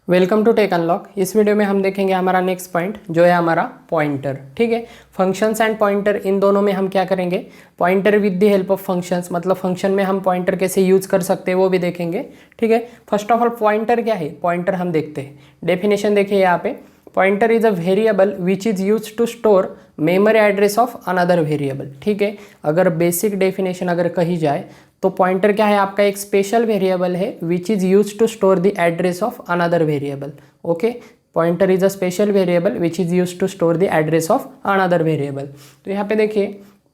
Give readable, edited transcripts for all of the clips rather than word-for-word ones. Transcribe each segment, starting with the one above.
Welcome to Tech Unlock. इस video में हम देखेंगे हमारा नेक्स्ट पॉइंट जो है हमारा पॉइंटर। ठीक है, फंक्शंस एंड पॉइंटर इन दोनों में हम क्या करेंगे, pointer with the help of functions, मतलब फंक्शन में हम पॉइंटर कैसे यूज कर सकते हैं वो भी देखेंगे। ठीक है, फर्स्ट ऑफ ऑल पॉइंटर क्या है, पॉइंटर हम देखते हैं। डेफिनेशन देखिए यहाँ पे, pointer is a variable which is use to store memory address of another variable. ठीक है, अगर बेसिक डेफिनेशन अगर कही जाए तो पॉइंटर क्या है, आपका एक स्पेशल वेरिएबल है which is use to store the address of another variable. Okay, pointer is a special variable which is use to store the address of another variable. तो यहाँ पे देखिए,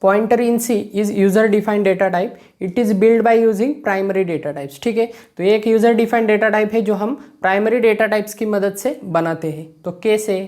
pointer in C is user defined data type, it is build by using primary data types. ठीक है, तो ये एक user defined data type है जो हम प्राइमरी डेटा टाइप्स की मदद से बनाते हैं। तो कैसे,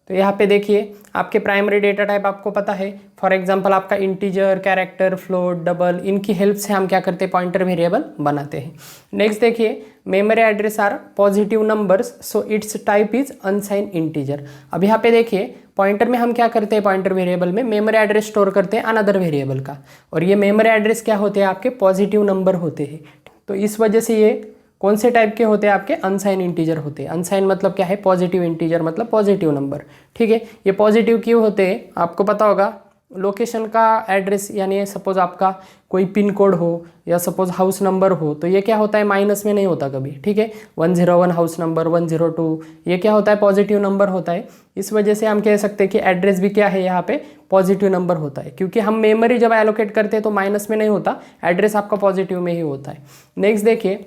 तो यहाँ पे देखिए आपके प्राइमरी डेटा टाइप आपको पता है, फॉर एग्जांपल आपका इंटीजर, कैरेक्टर, फ्लोट, डबल, इनकी हेल्प से हम क्या करते हैं, पॉइंटर वेरिएबल बनाते हैं। नेक्स्ट देखिए, memory address are positive numbers so it's type is unsign integer. अब यहाँ पे देखिए पॉइंटर में हम क्या करते हैं, पॉइंटर वेरिएबल में मेमोरी एड्रेस स्टोर करते हैं अनदर वेरिएबल का, और ये मेमोरी एड्रेस क्या होते हैं, आपके पॉजिटिव नंबर होते हैं। तो इस वजह से ये कौन से टाइप के होते हैं, आपके अनसाइन इंटीजर होते हैं। अनसाइन मतलब क्या है, पॉजिटिव इंटीजर मतलब पॉजिटिव नंबर। ठीक है, ये पॉजिटिव क्यों होते हैं, आपको पता होगा, लोकेशन का एड्रेस, यानी सपोज आपका कोई पिन कोड हो या सपोज हाउस नंबर हो, तो ये क्या होता है, माइनस में नहीं होता कभी। ठीक है, 101 हाउस नंबर, 102, ये क्या होता है, पॉजिटिव नंबर होता है। इस वजह से हम कह सकते हैं कि एड्रेस भी क्या है, यहाँ पे पॉजिटिव नंबर होता है, क्योंकि हम मेमोरी जब एलोकेट करते हैं तो माइनस में नहीं होता, एड्रेस आपका पॉजिटिव में ही होता है। नेक्स्ट देखिए,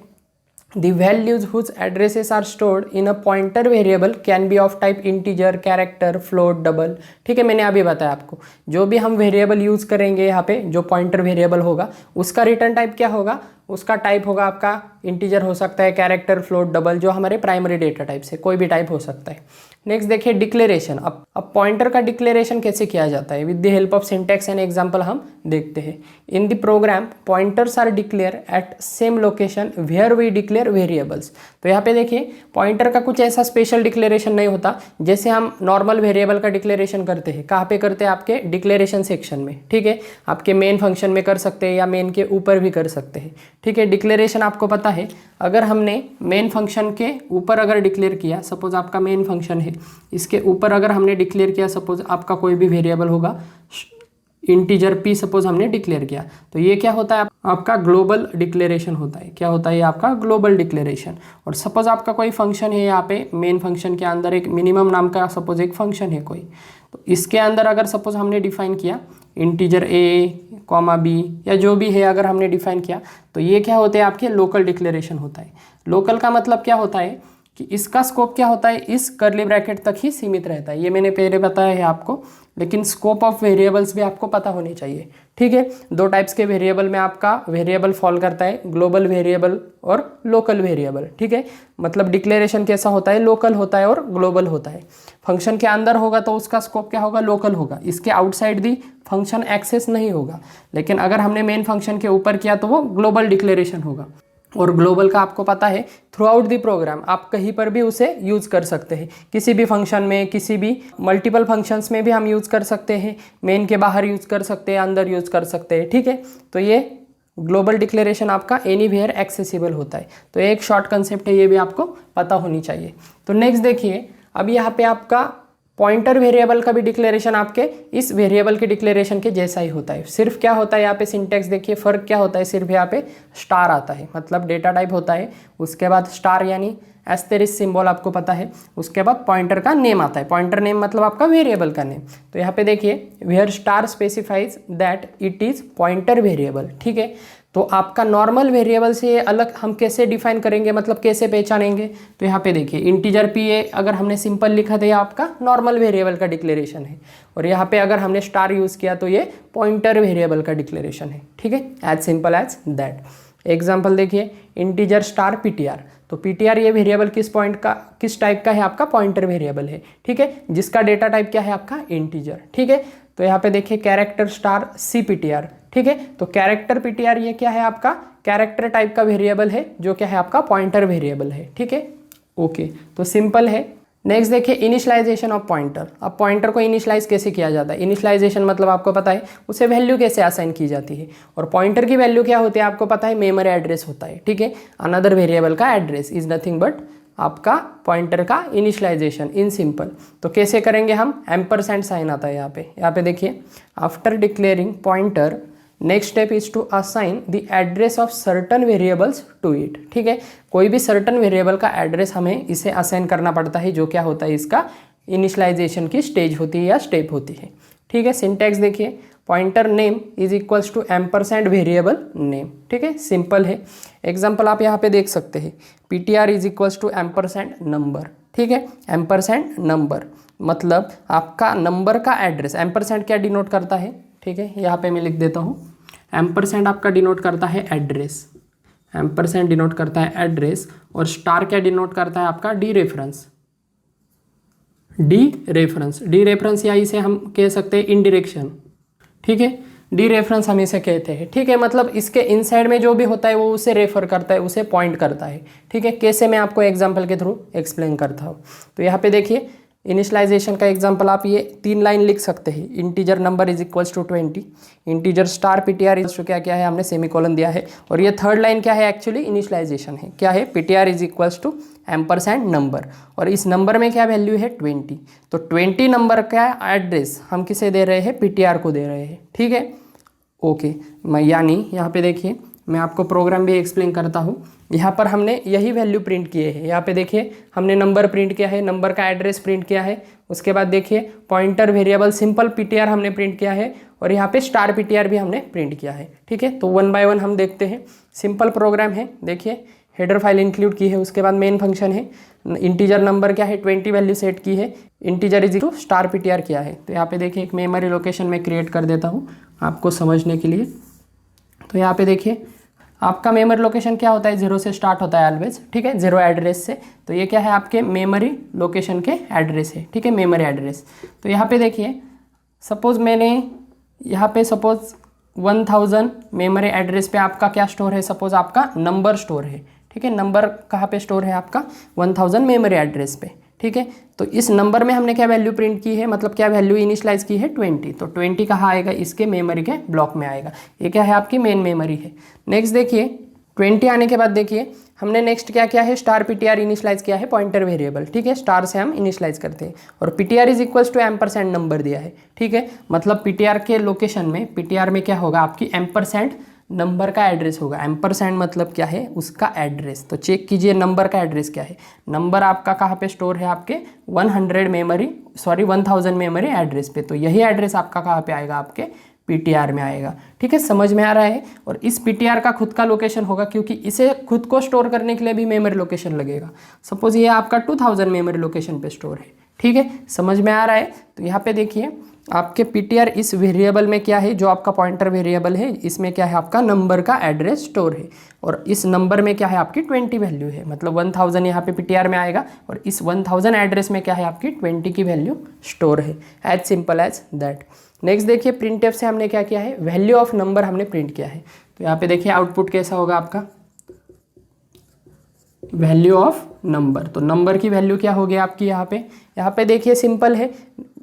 the values whose addresses are stored in a pointer variable can be of type integer, character, float, double। ठीक है, मैंने अभी बताया आपको, जो भी हम वेरिएबल यूज करेंगे यहाँ पे, जो पॉइंटर वेरिएबल होगा उसका रिटर्न टाइप क्या होगा, उसका टाइप होगा आपका इंटीजर हो सकता है, कैरेक्टर, फ्लोट, डबल, जो हमारे प्राइमरी डेटा टाइप से कोई भी टाइप हो सकता है। नेक्स्ट देखिए डिक्लेरेशन। अब पॉइंटर का डिक्लेरेशन कैसे किया जाता है, with the help of syntax and example हम देखते हैं। In the program pointers are declare at same location where we declare variables. तो यहाँ पे देखिए पॉइंटर का कुछ ऐसा स्पेशल डिक्लेरेशन नहीं होता जैसे हम नॉर्मल वेरिएबल का डिक्लेरेशन करते हैं। कहाँ पे करते हैं, आपके डिक्लेरेशन सेक्शन में। ठीक है, आपके मेन फंक्शन में कर सकते हैं या मेन के ऊपर भी कर सकते हैं। ठीक है, डिक्लेरेशन आपको पता है, अगर हमने मेन फंक्शन के ऊपर अगर डिक्लेयर किया, सपोज आपका मेन फंक्शन है, इसके ऊपर अगर हमने डिक्लेयर किया, सपोज आपका कोई भी वेरिएबल होगा, इंटीजर p सपोज हमने डिक्लेयर किया, तो ये क्या होता है, आपका ग्लोबल डिक्लेरेशन होता है। क्या होता है, आपका ग्लोबल डिक्लेरेशन। और सपोज आपका कोई फंक्शन है, यहाँ पे मेन फंक्शन के अंदर एक मिनिमम नाम का सपोज एक फंक्शन है कोई, तो इसके अंदर अगर सपोज हमने डिफाइन किया इंटीजर a, कॉमा b या जो भी है अगर हमने डिफाइन किया, तो ये क्या होते हैं, आपके लोकल डिक्लेरेशन होता है। लोकल का मतलब क्या होता है कि इसका स्कोप क्या होता है, इस कर्ली ब्रैकेट तक ही सीमित रहता है। ये मैंने पहले बताया है आपको, लेकिन स्कोप ऑफ वेरिएबल्स भी आपको पता होने चाहिए। ठीक है, दो टाइप्स के वेरिएबल में आपका वेरिएबल फॉल करता है, ग्लोबल वेरिएबल और लोकल वेरिएबल। ठीक है, मतलब डिक्लेरेशन कैसा होता है, लोकल होता है और ग्लोबल होता है। फंक्शन के अंदर होगा तो उसका स्कोप क्या होगा, लोकल होगा, इसके आउटसाइड दी फंक्शन एक्सेस नहीं होगा। लेकिन अगर हमने मेन फंक्शन के ऊपर किया तो वो ग्लोबल डिक्लेरेशन होगा। और ग्लोबल का आपको पता है, थ्रू आउट द प्रोग्राम आप कहीं पर भी उसे यूज़ कर सकते हैं, किसी भी फंक्शन में, किसी भी मल्टीपल फंक्शंस में भी हम यूज़ कर सकते हैं, मेन के बाहर यूज़ कर सकते हैं, अंदर यूज़ कर सकते हैं। ठीक है, तो ये ग्लोबल डिक्लेरेशन आपका एनीवेयर एक्सेसिबल होता है। तो ये एक शॉर्ट कंसेप्ट है, ये भी आपको पता होनी चाहिए। तो नेक्स्ट देखिए, अब यहाँ पे आपका पॉइंटर वेरिएबल का भी डिक्लेरेशन आपके इस वेरिएबल के डिक्लेरेशन के जैसा ही होता है। सिर्फ क्या होता है, यहाँ पे सिंटैक्स देखिए, फ़र्क क्या होता है, सिर्फ यहाँ पे स्टार आता है, मतलब डेटा टाइप होता है, उसके बाद स्टार यानी एस्टेरिस्क सिंबल आपको पता है, उसके बाद पॉइंटर का नेम आता है। पॉइंटर नेम मतलब आपका वेरिएबल का नेम। तो यहाँ पे देखिए, where star specifies that it is pointer variable. ठीक है, तो आपका नॉर्मल वेरिएबल से अलग हम कैसे डिफाइन करेंगे, मतलब कैसे पहचानेंगे, तो यहाँ पे देखिए इंटीजर p है, अगर हमने सिंपल लिखा था, ये आपका नॉर्मल वेरिएबल का डिक्लेरेशन है, और यहाँ पे अगर हमने स्टार यूज़ किया तो ये पॉइंटर वेरिएबल का डिक्लेरेशन है। ठीक है, as simple as that. Example देखिए, इंटीजर स्टार ptr, तो ptr ये वेरिएबल किस पॉइंट का, किस टाइप का है, आपका पॉइंटर वेरिएबल है। ठीक है, जिसका डेटा टाइप क्या है, आपका इंटीजर। ठीक है, तो यहाँ पे देखिए कैरेक्टर स्टार cptr। ठीक है, तो कैरेक्टर ptr ये क्या है, आपका कैरेक्टर टाइप का वेरिएबल है, जो क्या है, आपका पॉइंटर वेरिएबल है। ठीक है, ओके, तो सिंपल है। नेक्स्ट देखिए इनिशियलाइजेशन ऑफ पॉइंटर। अब पॉइंटर को इनिशियलाइज कैसे किया जाता है, इनिशियलाइजेशन मतलब आपको पता है उसे वैल्यू कैसे असाइन की जाती है, और पॉइंटर की वैल्यू क्या होती है आपको पता है, मेमोरी एड्रेस होता है। ठीक है, अनदर वेरिएबल का एड्रेस इज नथिंग बट आपका पॉइंटर का इनिशियलाइजेशन इन सिंपल। तो कैसे करेंगे हम, एम्परसेंड साइन आता है यहाँ पे देखिए, after declaring pointer next step is to assign the address of certain variables to it. ठीक है, कोई भी सर्टन वेरिएबल का एड्रेस हमें इसे असाइन करना पड़ता है, जो क्या होता है, इसका इनिशियलाइजेशन की स्टेज होती है या स्टेप होती है। ठीक है, सिंटैक्स देखिए, pointer name is equals to ampersand variable name. ठीक है, सिंपल है। एग्जाम्पल आप यहाँ पे देख सकते हैं, ptr is equals to ampersand number. ठीक है, एम्परसेंड नंबर मतलब आपका नंबर का एड्रेस। एम्परसेंड क्या डिनोट करता है, ठीक है, यहाँ पे मैं लिख देता हूँ, एम्परसेंड आपका डिनोट करता है एड्रेस, एम्परसेंड डिनोट करता है एड्रेस, और स्टार क्या डिनोट करता है आपका डी रेफरेंस। डी रेफरेंस या इसे हम कह सकते हैं इनडायरेक्शन। ठीक है, डी रेफरेंस हम इसे कहते हैं। ठीक है, मतलब इसके इनसाइड में जो भी होता है वो उसे रेफर करता है, उसे पॉइंट करता है। ठीक है, कैसे मैं आपको एग्जांपल के थ्रू एक्सप्लेन करता हूँ। तो यहाँ पे देखिए, इनिशियलाइजेशन का एग्जांपल आप ये 3 लाइन लिख सकते हैं, integer number is equals to 20, integer star ptr is to क्या है, हमने सेमीकोलन दिया है, और ये थर्ड लाइन क्या है, एक्चुअली इनिशियलाइजेशन है, क्या है, ptr is equals to ampersand number, और इस नंबर में क्या वैल्यू है, 20। तो 20 नंबर का एड्रेस हम किसे दे रहे हैं, ptr को दे रहे हैं। ठीक है, ओके, यानी यहाँ पे देखिए, मैं आपको प्रोग्राम भी एक्सप्लेन करता हूँ। यहाँ पर हमने यही वैल्यू प्रिंट किए हैं। यहाँ पे देखिए, हमने नंबर प्रिंट किया है, नंबर का एड्रेस प्रिंट किया है, उसके बाद देखिए पॉइंटर वेरिएबल सिंपल ptr हमने प्रिंट किया है, और यहाँ पे स्टार ptr भी हमने प्रिंट किया है। ठीक है, तो 1 बाय 1 हम देखते हैं। सिंपल प्रोग्राम है, देखिए हेडर फाइल इंक्लूड की है, उसके बाद मेन फंक्शन है, इंटीजर नंबर क्या है, 20 वैल्यू सेट की है, integer is to star ptr किया है। तो यहाँ पे देखिए एक मेमोरी लोकेशन में क्रिएट कर देता हूँ आपको समझने के लिए। तो यहाँ पे देखिए आपका मेमोरी लोकेशन क्या होता है, 0 से स्टार्ट होता है ऑलवेज। ठीक है, 0 एड्रेस से। तो ये क्या है, आपके मेमोरी लोकेशन के एड्रेस है। ठीक है, मेमोरी एड्रेस। तो यहाँ पे देखिए, सपोज मैंने यहाँ पे सपोज 1000 मेमोरी एड्रेस पे आपका क्या स्टोर है, सपोज आपका नंबर स्टोर है। ठीक है, नंबर कहाँ पे स्टोर है आपका, 1000 मेमोरी एड्रेस पे। ठीक है, तो इस नंबर में हमने क्या वैल्यू प्रिंट की है, मतलब क्या वैल्यू इनिशियलाइज की है, 20। तो 20 कहाँ आएगा, इसके मेमोरी के ब्लॉक में आएगा। ये क्या है, आपकी मेन मेमोरी है। नेक्स्ट देखिए, 20 आने के बाद देखिए हमने नेक्स्ट क्या किया है, स्टार ptr इनिशियलाइज किया है, पॉइंटर वेरिएबल। ठीक है, स्टार से हम इनिशियलाइज करते हैं, और ptr is equals to ampersand number दिया है। ठीक है, मतलब ptr के लोकेशन में, ptr में क्या होगा, आपकी एम्परसेंड नंबर का एड्रेस होगा। एम्परसेंड मतलब क्या है, उसका एड्रेस। तो चेक कीजिए नंबर का एड्रेस क्या है। नंबर आपका कहाँ पे स्टोर है, आपके 1000 मेमोरी एड्रेस पे। तो यही एड्रेस आपका कहाँ पे आएगा, आपके ptr में आएगा। ठीक है, समझ में आ रहा है। और इस ptr का खुद का लोकेशन होगा, क्योंकि इसे खुद को स्टोर करने के लिए भी मेमोरी लोकेशन लगेगा। सपोज ये आपका 2000 मेमोरी लोकेशन पे स्टोर है। ठीक है, समझ में आ रहा है। तो यहाँ पे देखिए आपके ptr इस वेरिएबल में क्या है, जो आपका पॉइंटर वेरिएबल है, इसमें क्या है, आपका नंबर का एड्रेस स्टोर है, और इस नंबर में क्या है, आपकी 20 वैल्यू है। मतलब 1000 यहाँ पे ptr में आएगा, और इस 1000 एड्रेस में क्या है, आपकी 20 की वैल्यू स्टोर है। As simple as that. Next देखिए, प्रिंटफ से हमने क्या किया है, वैल्यू ऑफ नंबर हमने प्रिंट किया है। तो यहाँ पे देखिए आउटपुट कैसा होगा आपका, वैल्यू ऑफ नंबर। तो नंबर की वैल्यू क्या होगी आपकी, यहाँ पे देखिए सिंपल है,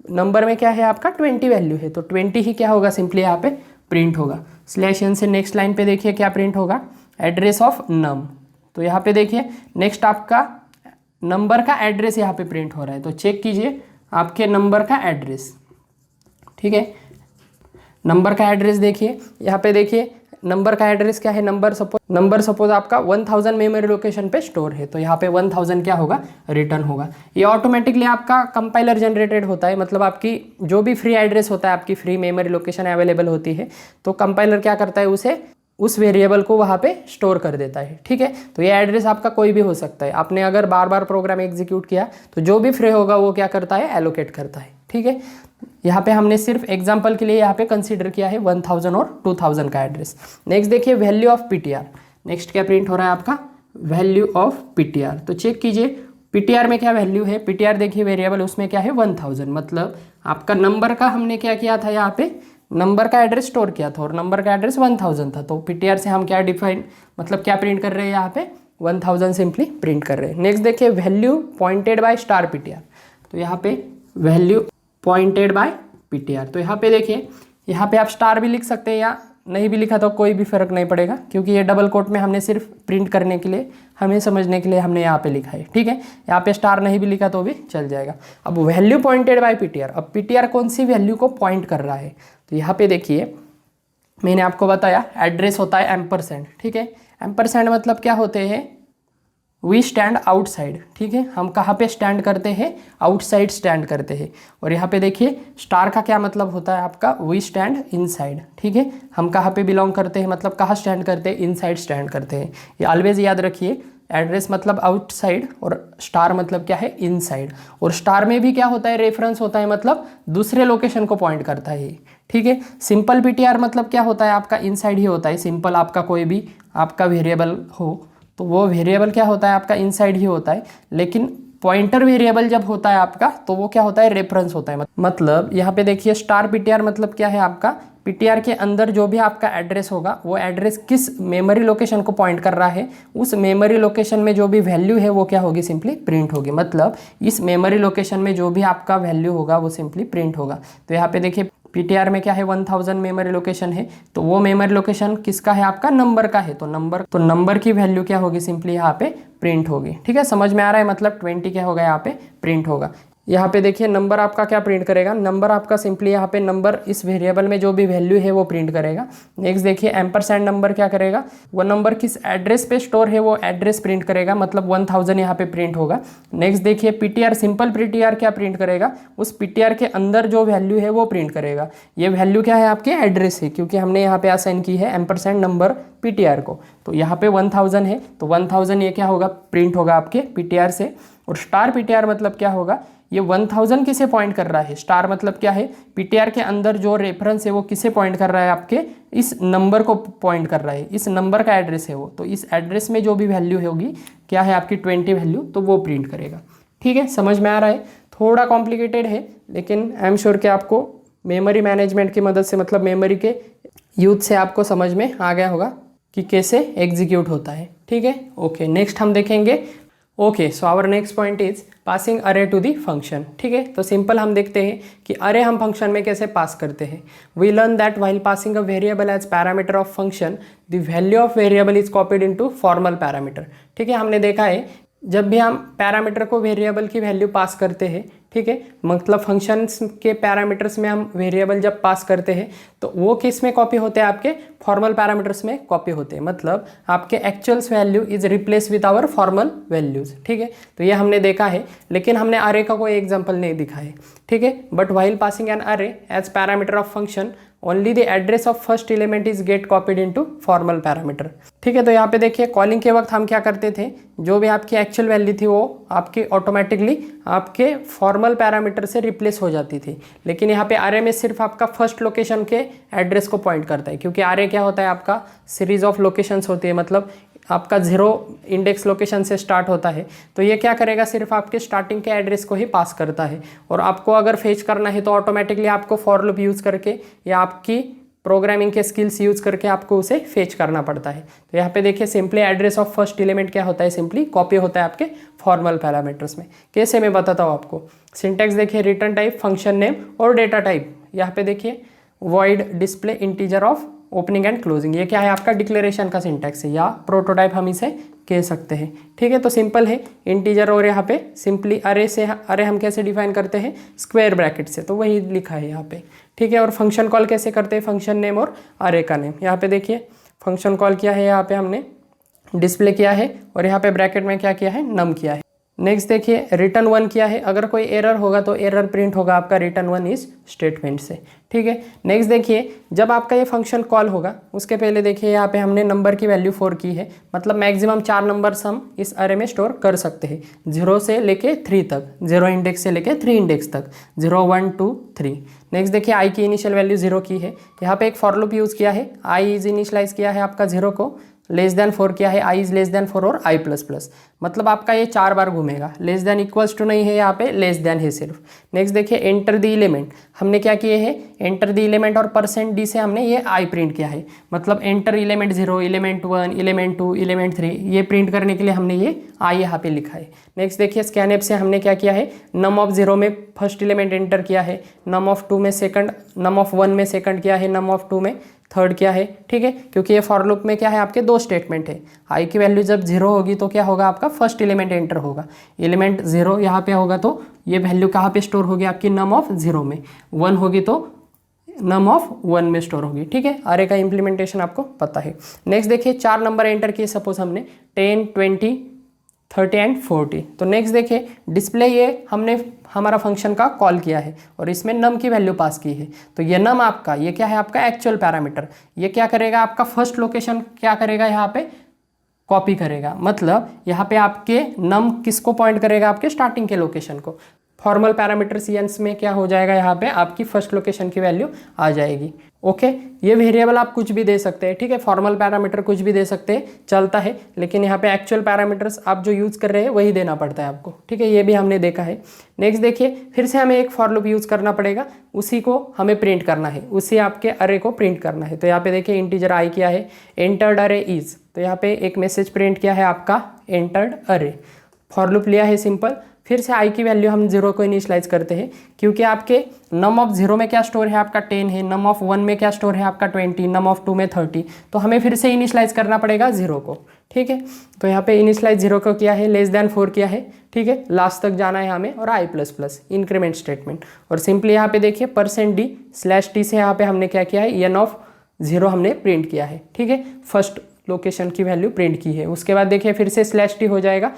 नंबर में क्या है, आपका 20 वैल्यू है, तो 20 ही क्या होगा, सिंपली यहाँ पे प्रिंट होगा। /n से नेक्स्ट लाइन पे देखिए क्या प्रिंट होगा, एड्रेस ऑफ नम। तो यहाँ पे देखिए नेक्स्ट आपका नंबर का एड्रेस यहाँ पे प्रिंट हो रहा है। तो चेक कीजिए आपके नंबर का एड्रेस। ठीक है, नंबर का एड्रेस देखिए, यहाँ पे देखिए नंबर का एड्रेस क्या है, नंबर सपोज आपका 1000 मेमोरी लोकेशन पे स्टोर है। तो यहाँ पे 1000 क्या होगा, रिटर्न होगा। ये ऑटोमेटिकली आपका कंपाइलर जनरेटेड होता है, मतलब आपकी जो भी फ्री एड्रेस होता है, आपकी फ्री मेमोरी लोकेशन अवेलेबल होती है, तो कंपाइलर क्या करता है, उसे उस वेरिएबल को वहाँ पे स्टोर कर देता है। ठीक है, तो ये एड्रेस आपका कोई भी हो सकता है। आपने अगर बार बार प्रोग्राम एग्जीक्यूट किया तो जो भी फ्री होगा वो क्या करता है, एलोकेट करता है। ठीक है, यहाँ पे हमने सिर्फ एग्जांपल के लिए यहाँ पे कंसीडर किया है 1000 और 2000 का एड्रेस। नेक्स्ट देखिए वैल्यू ऑफ ptr। नेक्स्ट क्या प्रिंट हो रहा है आपका, वैल्यू ऑफ ptr। तो चेक कीजिए ptr में क्या वैल्यू है, ptr देखिए वेरिएबल उसमें क्या है 1000, मतलब आपका नंबर का हमने क्या किया था, यहाँ पे नंबर का एड्रेस स्टोर किया था, और नंबर का एड्रेस 1000 था। तो ptr से हम क्या डिफाइन, मतलब क्या प्रिंट कर रहे हैं, यहाँ पे 1000 सिंपली प्रिंट कर रहे हैं। नेक्स्ट देखिए value pointed by star ptr। तो यहाँ पे वैल्यू पॉइंटेड बाय ptr। तो यहाँ पे देखिए, यहाँ पे आप स्टार भी लिख सकते हैं या नहीं भी लिखा तो कोई भी फर्क नहीं पड़ेगा, क्योंकि ये डबल कोट में हमने सिर्फ प्रिंट करने के लिए, हमें समझने के लिए हमने यहाँ पे लिखा है, ठीक है। यहाँ पे स्टार नहीं भी लिखा तो भी चल जाएगा। अब वैल्यू पॉइंटेड बाय पीटीआर, अब पीटीआर कौन सी वैल्यू को पॉइंट कर रहा है, तो यहाँ पे देखिए मैंने आपको बताया एड्रेस होता है एम्परसेंड, ठीक है। एम्परसेंड मतलब क्या होते हैं, वी स्टैंड आउटसाइड, ठीक है। हम कहाँ पे स्टैंड करते हैं, आउटसाइड स्टैंड करते हैं। और यहाँ पे देखिए स्टार का क्या मतलब होता है आपका, वी स्टैंड इनसाइड, ठीक है। हम कहाँ पे बिलोंग करते हैं, मतलब कहाँ स्टैंड करते हैं, इनसाइड स्टैंड करते हैं। ये ऑलवेज याद रखिए, एड्रेस मतलब आउटसाइड और स्टार मतलब क्या है, इनसाइड। और स्टार में भी क्या होता है, रेफरेंस होता है, मतलब दूसरे लोकेशन को पॉइंट करता है, ठीक है। सिंपल पीटीआर मतलब क्या होता है आपका, इनसाइड ही होता है। सिंपल आपका कोई भी आपका वेरिएबल हो तो वो वेरिएबल क्या होता है आपका, इनसाइड ही होता है। लेकिन पॉइंटर वेरिएबल जब होता है आपका तो वो क्या होता है, रेफरेंस होता है। मतलब यहाँ पे देखिए स्टार पीटीआर मतलब क्या है आपका, पीटीआर के अंदर जो भी आपका एड्रेस होगा वो एड्रेस किस मेमोरी लोकेशन को पॉइंट कर रहा है, उस मेमोरी लोकेशन में जो भी वैल्यू है वो क्या होगी, सिंपली प्रिंट होगी। मतलब इस मेमोरी लोकेशन में जो भी आपका वैल्यू होगा वो सिंपली प्रिंट होगा। तो यहाँ पे देखिए पीटीआर में क्या है, 1000 मेमोरी लोकेशन है, तो वो मेमोरी लोकेशन किसका है आपका, नंबर का है। तो नंबर की वैल्यू क्या होगी, सिंपली यहाँ पे प्रिंट होगी, ठीक है। समझ में आ रहा है, मतलब 20 क्या होगा यहाँ पे प्रिंट होगा। यहाँ पे देखिए नंबर आपका क्या प्रिंट करेगा, नंबर आपका सिंपली यहाँ पे नंबर इस वेरिएबल में जो भी वैल्यू है वो प्रिंट करेगा। नेक्स्ट देखिए एम्परसेंड नंबर क्या करेगा, वो नंबर किस एड्रेस पे स्टोर है वो एड्रेस प्रिंट करेगा, मतलब 1000 यहाँ पे प्रिंट होगा। नेक्स्ट देखिए पीटीआर, सिंपल पीटीआर क्या प्रिंट करेगा, उस पीटीआर के अंदर जो वैल्यू है वो प्रिंट करेगा। ये वैल्यू क्या है आपके, एड्रेस है, क्योंकि हमने यहाँ पे असाइन की है एम्परसेंड नंबर पीटीआर को। तो यहाँ पे 1000 है तो 1000 ये क्या होगा, प्रिंट होगा आपके पीटीआर से। और स्टार पीटीआर मतलब क्या होगा, ये 1000 किसे पॉइंट कर रहा है, स्टार मतलब क्या है, पीटीआर के अंदर जो रेफरेंस है वो किसे पॉइंट कर रहा है, आपके इस नंबर को पॉइंट कर रहा है, इस नंबर का एड्रेस है वो। तो इस एड्रेस में जो भी वैल्यू होगी क्या है आपकी 20 वैल्यू, तो वो प्रिंट करेगा, ठीक है। समझ में आ रहा है, थोड़ा कॉम्प्लिकेटेड है, लेकिन आई एम श्योर कि आपको मेमोरी मैनेजमेंट की मदद से, मतलब मेमोरी के यूज से आपको समझ में आ गया होगा कि कैसे एग्जीक्यूट होता है, ठीक है। ओके, नेक्स्ट हम देखेंगे। Okay, so our next point is passing array to the function, ठीक है। तो सिंपल हम देखते हैं कि अरे हम फंक्शन में कैसे पास करते हैं। We learn that while passing a variable as parameter of function the value of variable is copied into formal parameter, ठीक है। हमने देखा है जब भी हम पैरामीटर को वेरिएबल की वैल्यू पास करते हैं, ठीक है, मतलब फंक्शंस के पैरामीटर्स में हम वेरिएबल जब पास करते हैं तो वो किस में कॉपी होते हैं, आपके फॉर्मल पैरामीटर्स में कॉपी होते हैं। मतलब आपके actuals value is replace with our formal values, ठीक है। तो ये हमने देखा है, लेकिन हमने अरे का कोई एग्जाम्पल नहीं दिखा है, ठीक है। But while passing an array as parameter of function only the address of first element is get copied into formal parameter, ठीक है। तो यहाँ पे देखिए कॉलिंग के वक्त हम क्या करते थे, जो भी आपकी एक्चुअल वैल्यू थी वो आपकी ऑटोमेटिकली आपके फॉर्मल पैरामीटर से रिप्लेस हो जाती थी। लेकिन यहाँ पे अरे में सिर्फ आपका फर्स्ट लोकेशन के एड्रेस को पॉइंट करता है, क्योंकि अरे क्या होता है आपका सीरीज ऑफ लोकेशंस होती है, मतलब आपका 0 इंडेक्स लोकेशन से स्टार्ट होता है। तो ये क्या करेगा, सिर्फ आपके स्टार्टिंग के एड्रेस को ही पास करता है। और आपको अगर फेच करना है तो ऑटोमेटिकली आपको फॉर लूप यूज़ करके या आपकी प्रोग्रामिंग के स्किल्स यूज़ करके आपको उसे फेच करना पड़ता है। तो यहाँ पे देखिए simply address of first element क्या होता है, सिंपली कॉपी होता है आपके फॉर्मल पैरामीटर्स में। कैसे मैं बताता हूँ आपको, सिंटैक्स देखिए, रिटर्न टाइप फंक्शन नेम और डेटा टाइप। यहाँ पे देखिए void display integer of opening and closing, ये क्या है आपका डिक्लेरेशन का सिंटैक्स है, या प्रोटोटाइप हम इसे कह सकते हैं, ठीक है। तो सिंपल है इंटीजर, और यहाँ पे सिंपली अरे से, अरे हम कैसे डिफाइन करते हैं, स्क्वायर ब्रैकेट से, तो वही लिखा है यहाँ पे, ठीक है। और फंक्शन कॉल कैसे करते हैं, फंक्शन नेम और अरे का नेम। यहाँ पे देखिए फंक्शन कॉल किया है, यहाँ पे हमने डिस्प्ले किया है, और यहाँ पे ब्रैकेट में क्या किया है, नम किया है। नेक्स्ट देखिए रिटर्न 1 किया है, अगर कोई एरर होगा तो एरर प्रिंट होगा आपका रिटर्न 1 इस स्टेटमेंट से, ठीक है। नेक्स्ट देखिए जब आपका ये फंक्शन कॉल होगा उसके पहले देखिए यहाँ पे हमने नंबर की वैल्यू 4 की है, मतलब मैक्सिमम 4 नंबर्स हम इस अरे में स्टोर कर सकते हैं, 0 से लेके 3 तक, 0 इंडेक्स से लेके 3 इंडेक्स तक, 0 1 2 3। नेक्स्ट देखिए आई की इनिशियल वैल्यू 0 की है, यहाँ पे एक फॉर लूप यूज़ किया है, आई इज इनिशलाइज किया है आपका 0 को, लेस देन 4 किया है, आई इज लेस देन 4 और आई प्लस प्लस, मतलब आपका ये 4 बार घूमेगा, लेस देन इक्वल्स टू नहीं है, यहाँ पे लेस देन है सिर्फ। नेक्स्ट देखिए एंटर द एलिमेंट, हमने क्या किए हैं, एंटर द एलिमेंट और %d से हमने ये आई प्रिंट किया है, मतलब enter element 0, element 1, element 2, element 3, ये प्रिंट करने के लिए हमने ये आई यहाँ पे लिखा है। नेक्स्ट देखिए स्कैनएप से हमने क्या किया है, नम ऑफ 0 में फर्स्ट एलिमेंट एंटर किया है, नम ऑफ 2 में सेकंड, नम ऑफ 1 में सेकंड किया है, नम ऑफ 2 में थर्ड क्या है, ठीक है, क्योंकि ये फॉर लूप में क्या है आपके दो स्टेटमेंट है। आई की वैल्यू जब 0 होगी तो क्या होगा आपका फर्स्ट एलिमेंट एंटर होगा, एलिमेंट 0 यहाँ पे होगा तो ये वैल्यू कहाँ पे स्टोर होगी आपकी नम ऑफ 0 में, 1 होगी तो नम ऑफ 1 में स्टोर होगी, ठीक है। अरे का इंप्लीमेंटेशन आपको पता है। नेक्स्ट देखिए 4 नंबर एंटर किए सपोज हमने 10, 20, 30 एंड 40। तो नेक्स्ट देखिए डिस्प्ले ये हमने हमारा फंक्शन का कॉल किया है और इसमें नम की वैल्यू पास की है। तो ये नम आपका ये क्या है आपका एक्चुअल पैरामीटर, ये क्या करेगा आपका फर्स्ट लोकेशन क्या करेगा यहाँ पे कॉपी करेगा, मतलब यहाँ पे आपके नम किसको पॉइंट करेगा आपके स्टार्टिंग के लोकेशन को। फॉर्मल पैरामीटर सीएंस में क्या हो जाएगा यहाँ पे आपकी फर्स्ट लोकेशन की वैल्यू आ जाएगी। ओके, ये वेरिएबल आप कुछ भी दे सकते हैं, ठीक है, फॉर्मल पैरामीटर कुछ भी दे सकते हैं चलता है, लेकिन यहाँ पे एक्चुअल पैरामीटर्स आप जो यूज़ कर रहे हैं वही देना पड़ता है आपको, ठीक है, ये भी हमने देखा है। नेक्स्ट देखिए फिर से हमें एक फॉर लूप यूज़ करना पड़ेगा, उसी को हमें प्रिंट करना है, उसी आपके अरे को प्रिंट करना है। तो यहाँ पे देखिए इंटीजर आई क्या है, एंटर्ड अरे इज, तो यहाँ पे एक मैसेज प्रिंट किया है आपका एंटर्ड अरे। फॉर लूप लिया है सिंपल, फिर से आई की वैल्यू हम 0 को इनिशियलाइज करते हैं, क्योंकि आपके नम ऑफ 0 में क्या स्टोर है आपका 10 है, नम ऑफ 1 में क्या स्टोर है आपका 20, नम ऑफ 2 में 30, तो हमें फिर से इनिशियलाइज करना पड़ेगा 0 को, ठीक है। तो यहाँ पे इनिशियलाइज 0 को किया है, लेस देन 4 किया है, ठीक है, लास्ट तक जाना है हमें, और आई प्लस प्लस इंक्रीमेंट स्टेटमेंट, और सिंपली यहाँ पे देखिए %d/t से यहाँ पे हमने क्या किया है n ऑफ 0 हमने प्रिंट किया है, ठीक है, फर्स्ट लोकेशन की वैल्यू प्रिंट की है। उसके बाद देखिए फिर से /t हो जाएगा,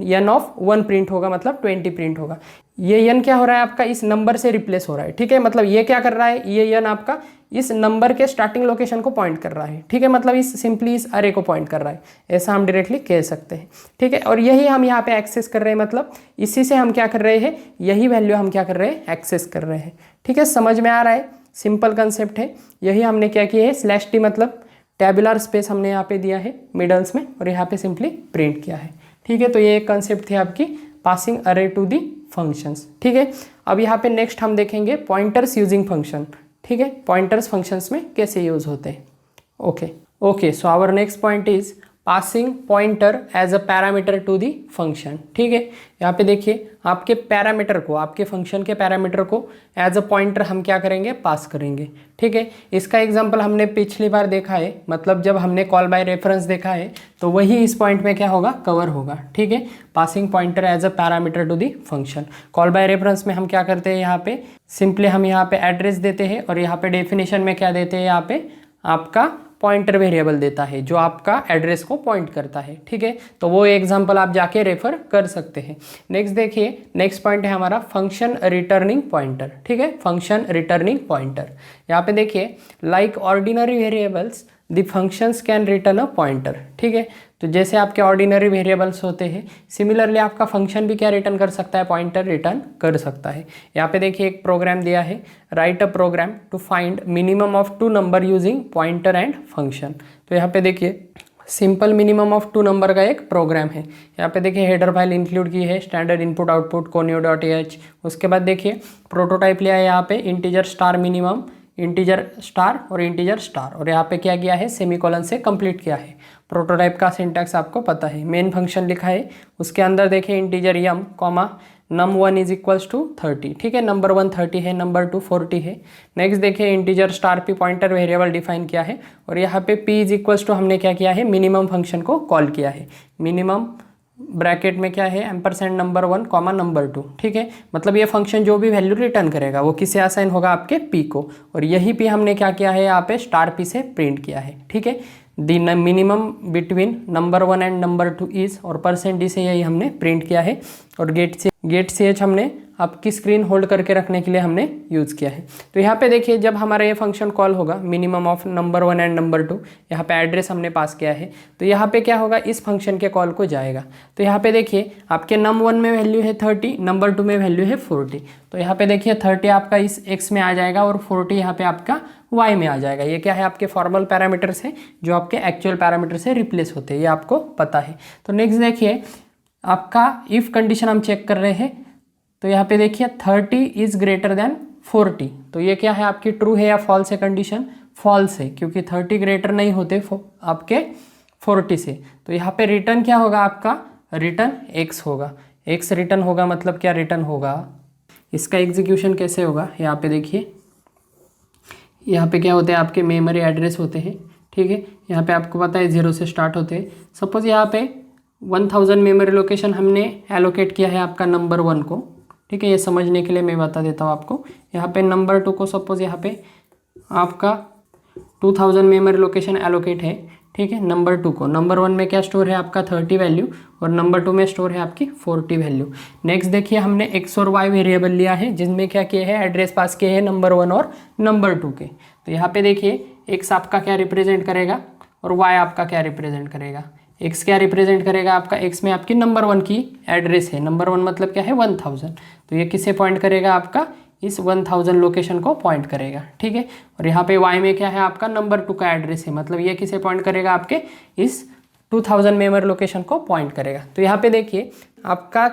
n ऑफ 1 प्रिंट होगा मतलब 20 प्रिंट होगा। ये n क्या हो रहा है आपका इस नंबर से रिप्लेस हो रहा है, ठीक है, मतलब ये क्या कर रहा है, ये n आपका इस नंबर के स्टार्टिंग लोकेशन को पॉइंट कर रहा है, ठीक है, मतलब इस सिंपली इस अरे को पॉइंट कर रहा है, ऐसा हम डायरेक्टली कह सकते हैं, ठीक है। और यही हम यहाँ पे एक्सेस कर रहे हैं, मतलब इसी से हम क्या कर रहे हैं, यही वैल्यू हम क्या कर रहे हैं एक्सेस कर रहे हैं, ठीक है, समझ में आ रहा है, सिंपल कंसेप्ट है। यही हमने क्या किया है /t मतलब टैबुलर स्पेस हमने यहाँ पे दिया है मिडल्स में, और यहाँ पे सिंपली प्रिंट किया है, ठीक है। तो ये एक कंसेप्ट थी आपकी passing array to the functions, ठीक है। अब यहाँ पे नेक्स्ट हम देखेंगे पॉइंटर्स यूजिंग फंक्शन, ठीक है, पॉइंटर्स फंक्शंस में कैसे यूज होते हैं। Okay, so our next point is passing pointer as a parameter to the function, ठीक है। यहाँ पे देखिए आपके पैरामीटर को, आपके फंक्शन के पैरामीटर को एज अ पॉइंटर हम क्या करेंगे पास करेंगे, ठीक है। इसका एग्जांपल हमने पिछली बार देखा है, मतलब जब हमने कॉल बाय रेफरेंस देखा है तो वही इस पॉइंट में क्या होगा कवर होगा, ठीक है, passing pointer as a parameter to the function. Call by reference में हम क्या करते हैं, यहाँ पे सिंपली हम यहाँ पे एड्रेस देते हैं, और यहाँ पे डेफिनेशन में क्या देते हैं, यहाँ पे आपका पॉइंटर वेरिएबल देता है जो आपका एड्रेस को पॉइंट करता है, ठीक है। तो वो एग्जांपल आप जाके रेफर कर सकते हैं। नेक्स्ट देखिए नेक्स्ट पॉइंट है हमारा फंक्शन रिटर्निंग पॉइंटर, ठीक है, फंक्शन रिटर्निंग पॉइंटर। यहाँ पे देखिए like ordinary variables the functions can return a pointer, ठीक है। तो जैसे आपके ऑर्डिनरी वेरिएबल्स होते हैं, सिमिलरली आपका फंक्शन भी क्या रिटर्न कर सकता है, पॉइंटर रिटर्न कर सकता है। यहाँ पे देखिए एक प्रोग्राम दिया है, write a program to find minimum of 2 number using pointer and function. तो यहाँ पे देखिए सिंपल मिनिमम ऑफ 2 नंबर का एक प्रोग्राम है। यहाँ पे देखिए हेडर फाइल इंक्लूड की है, स्टैंडर्ड इनपुट आउटपुट conio.h। उसके बाद देखिए प्रोटोटाइप लिया है यहाँ पे integer star minimum, integer star और इंटीजर स्टार, और यहाँ पे क्या किया है सेमीकोलन से कंप्लीट किया है। प्रोटोटाइप का सिंटैक्स आपको पता है, मेन फंक्शन लिखा है, उसके अंदर देखिए integer num comma num1 is equals to 30, ठीक है, नंबर 1 30 है, नंबर 2 40 है। नेक्स्ट देखिए integer star p pointer variable define किया है, और यहाँ पे p इज इक्वल्स टू हमने क्या किया है मिनिमम फंक्शन को कॉल किया है, मिनिमम ब्रैकेट में क्या है एम्परसेंड नंबर 1 कॉमा नंबर 2, ठीक है, मतलब ये फंक्शन जो भी वैल्यू रिटर्न करेगा वो किसे असाइन होगा आपके p को, और यही p हमने क्या किया है यहाँ पे स्टार p से प्रिंट किया है, ठीक है। दी minimum between number 1 and number 2 is, और %d से यही हमने प्रिंट किया है, और गेट ch हमने आपकी स्क्रीन होल्ड करके रखने के लिए हमने यूज़ किया है। तो यहाँ पे देखिए जब हमारा ये फंक्शन कॉल होगा minimum of number 1 and number 2, यहाँ पे एड्रेस हमने पास किया है, तो यहाँ पे क्या होगा इस फंक्शन के कॉल को जाएगा। तो यहाँ पे देखिए आपके num1 में वैल्यू है 30, नंबर 2 में वैल्यू है 40, तो यहाँ पे देखिए 30 आपका इस x में आ जाएगा और 40 यहाँ पे आपका y में आ जाएगा। ये क्या है आपके फॉर्मल पैरामीटर्स है जो आपके एक्चुअल पैरामीटर से रिप्लेस होते हैं, ये आपको पता है। तो नेक्स्ट देखिए आपका इफ़ कंडीशन हम चेक कर रहे हैं, तो यहाँ पे देखिए 30 इज ग्रेटर देन 40, तो ये क्या है आपकी ट्रू है या फॉल्स है कंडीशन, फॉल्स है, क्योंकि 30 ग्रेटर नहीं होते आपके 40 से। तो यहाँ पे रिटर्न क्या होगा आपका, रिटर्न x होगा, x रिटर्न होगा, मतलब क्या रिटर्न होगा, इसका एग्जीक्यूशन कैसे होगा, यहाँ पे देखिए यहाँ पे क्या होते हैं आपके मेमोरी एड्रेस होते हैं, ठीक है। यहाँ पे आपको पता है 0 से स्टार्ट होते हैं। सपोज यहाँ पे 1000 मेमोरी लोकेशन हमने एलोकेट किया है आपका नंबर 1 को, ठीक है। ये समझने के लिए मैं बता देता हूँ आपको। यहाँ पे नंबर 2 को सपोज यहाँ पे आपका 2000 मेमोरी लोकेशन एलोकेट है, ठीक है। नंबर 2 को, नंबर 1 में क्या स्टोर है आपका 30 वैल्यू और नंबर 2 में स्टोर है आपकी 40 वैल्यू। नेक्स्ट देखिए हमने x और y वेरिएबल लिया है जिनमें क्या किए हैं, एड्रेस पास किए हैं नंबर 1 और नंबर 2 के। तो यहाँ पे देखिए x आपका क्या रिप्रेजेंट करेगा और y आपका क्या रिप्रेजेंट करेगा। x क्या रिप्रेजेंट करेगा आपका, x में आपकी नंबर 1 की एड्रेस है, नंबर 1 मतलब क्या है 1000, तो ये किसे पॉइंट करेगा आपका, इस 1000 लोकेशन को पॉइंट करेगा, ठीक है। और यहाँ पे y में क्या है आपका नंबर 2 का एड्रेस है, मतलब ये किसे पॉइंट करेगा, आपके इस 2000 मेमोरी लोकेशन को पॉइंट करेगा। तो यहाँ पे देखिए आपका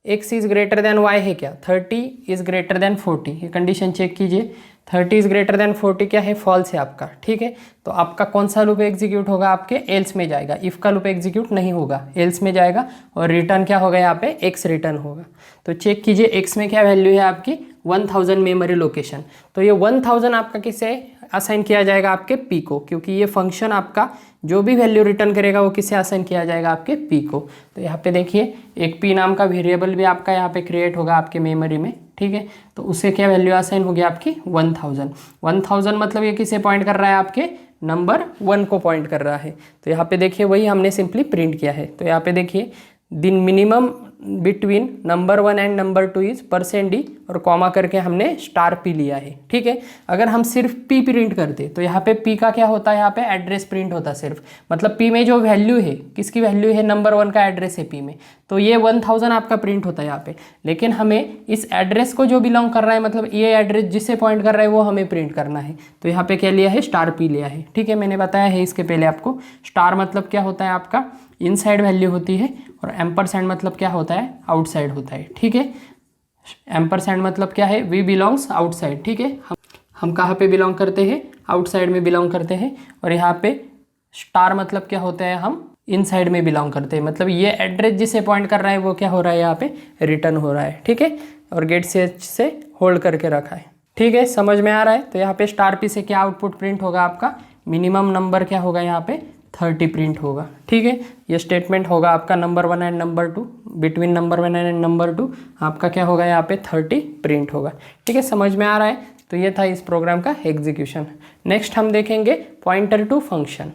x is greater than y है क्या, 30 इज ग्रेटर देन 40, ये कंडीशन चेक कीजिए। 30 इज ग्रेटर देन 40 क्या है, फॉल्स है आपका, ठीक है। तो आपका कौन सा लूप एग्जीक्यूट होगा, आपके एल्स में जाएगा, इफ का लूप एग्जीक्यूट नहीं होगा, एल्स में जाएगा और रिटर्न क्या होगा, यहाँ पे x रिटर्न होगा। तो चेक कीजिए x में क्या वैल्यू है आपकी 1000 मेमोरी लोकेशन। तो ये 1000 आपका किसे असाइन किया जाएगा, आपके p को, क्योंकि ये फंक्शन आपका जो भी वैल्यू रिटर्न करेगा वो किसे असाइन किया जाएगा, आपके p को। तो यहाँ पे देखिए एक p नाम का वेरिएबल भी आपका यहाँ पे क्रिएट होगा आपके मेमोरी में, ठीक है। तो उससे क्या वैल्यू असाइन होगी आपकी 1000 मतलब ये किसे पॉइंट कर रहा है, आपके नंबर 1 को पॉइंट कर रहा है। तो यहाँ पे देखिए वही हमने सिंपली प्रिंट किया है। तो यहाँ पे देखिए the minimum between number 1 and number 2 is %d और कॉमा करके हमने $p लिया है, ठीक है। अगर हम सिर्फ p प्रिंट करते तो यहाँ पे p का क्या होता है, यहाँ पे एड्रेस प्रिंट होता सिर्फ, मतलब p में जो वैल्यू है, किसकी वैल्यू है, नंबर 1 का एड्रेस है p में, तो ये 1000 आपका प्रिंट होता है यहाँ पे। लेकिन हमें इस एड्रेस को जो बिलोंग कर रहा है, मतलब ये एड्रेस जिससे पॉइंट कर रहा है वो हमें प्रिंट करना है। तो यहाँ पे क्या लिया है, $p लिया है, ठीक है। मैंने बताया है इसके पहले आपको, स्टार मतलब क्या होता है आपका इनसाइड वैल्यू होती है और एम्परसेंड मतलब क्या होता है, आउटसाइड होता है, ठीक है। एम्परसेंड मतलब क्या है, वी बिलोंग्स आउटसाइड, ठीक है। हम कहाँ पे बिलोंग करते हैं, आउटसाइड में बिलोंग करते हैं। और यहाँ पे स्टार मतलब क्या होता है, हम इनसाइड में बिलोंग करते हैं, मतलब ये एड्रेस जिसे पॉइंट कर रहा है वो क्या हो रहा है, यहाँ पे रिटर्न हो रहा है, ठीक है। और गेट से होल्ड करके रखा है, ठीक है, समझ में आ रहा है। तो यहाँ पे $p से क्या आउटपुट प्रिंट होगा, आपका मिनिमम नंबर क्या होगा, यहाँ पे 30 प्रिंट होगा, ठीक है। ये स्टेटमेंट होगा आपका number 1 and number 2, between number 1 and number 2 आपका क्या होगा, यहाँ पे 30 प्रिंट होगा, ठीक है, समझ में आ रहा है। तो ये था इस प्रोग्राम का एग्जीक्यूशन। नेक्स्ट हम देखेंगे pointer to function.